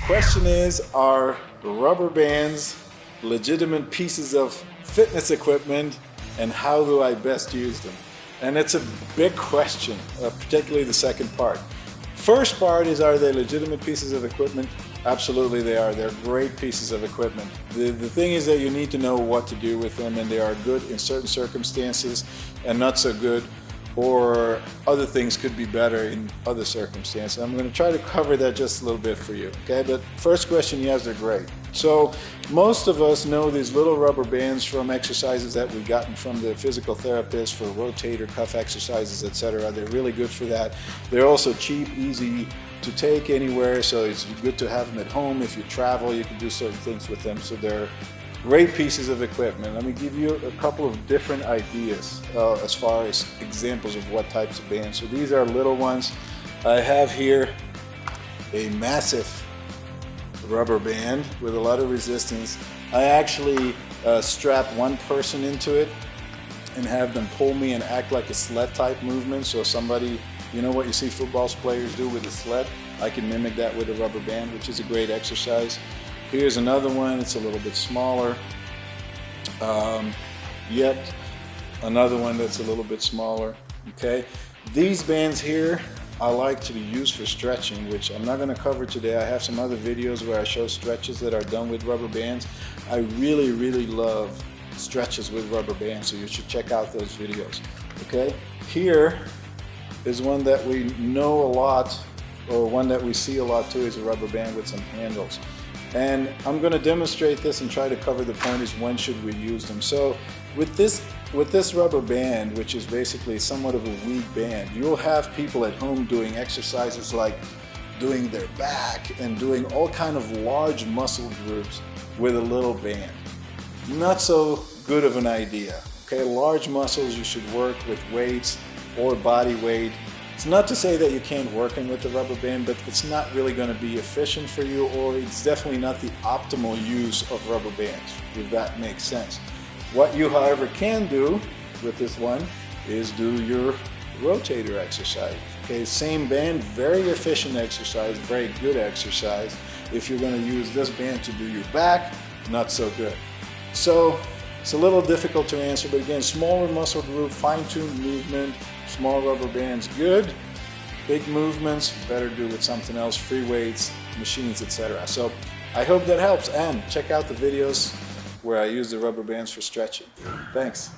question is, are rubber bands legitimate pieces of fitness equipment, and how do I best use them? And it's a big question, particularly the second part. First part is, are they legitimate pieces of equipment? Absolutely they are. They're great pieces of equipment. The thing is that you need to know what to do with them, and they are good in certain circumstances and not so good, or other things could be better in other circumstances. I'm going to try to cover that just a little bit for you, okay? But first question, yes, they're great. So most of us know these little rubber bands from exercises that we've gotten from the physical therapist for rotator cuff exercises, etc. They're really good for that. They're also cheap, easy to take anywhere, so it's good to have them at home. If you travel, you can do certain things with them, so they're great pieces of equipment. Let me give you a couple of different ideas as far as examples of what types of bands. So these are little ones. I have here a massive rubber band with a lot of resistance. I actually strap one person into it and have them pull me and act like a sled type movement. So somebody, you know what you see football players do with a sled? I can mimic that with a rubber band, which is a great exercise. Here's another one, it's a little bit smaller. Yet another one that's a little bit smaller, okay? These bands here, I like to use for stretching, which I'm not gonna cover today. I have some other videos where I show stretches that are done with rubber bands. I really, really love stretches with rubber bands, so you should check out those videos, okay? Here is one that we know a lot, or one that we see a lot too, is a rubber band with some handles. And I'm going to demonstrate this and try to cover the point is, when should we use them. So with this rubber band, which is basically somewhat of a withe band, you'll have people at home doing exercises like doing their back and doing all kind of large muscle groups with a little band. Not so good of an idea. Okay, large muscles you should work with weights or body weight. It's not to say that you can't work them with the rubber band, but it's not really going to be efficient for you, or it's definitely not the optimal use of rubber bands, if that makes sense. What you, however, can do with this one is do your rotator exercise. Okay, same band, very efficient exercise, very good exercise. If you're going to use this band to do your back, not so good. So it's a little difficult to answer, but again, smaller muscle group, fine-tuned movement, small rubber bands, good. Big movements, better do with something else, free weights, machines, etc. So I hope that helps, and check out the videos where I use the rubber bands for stretching. Thanks.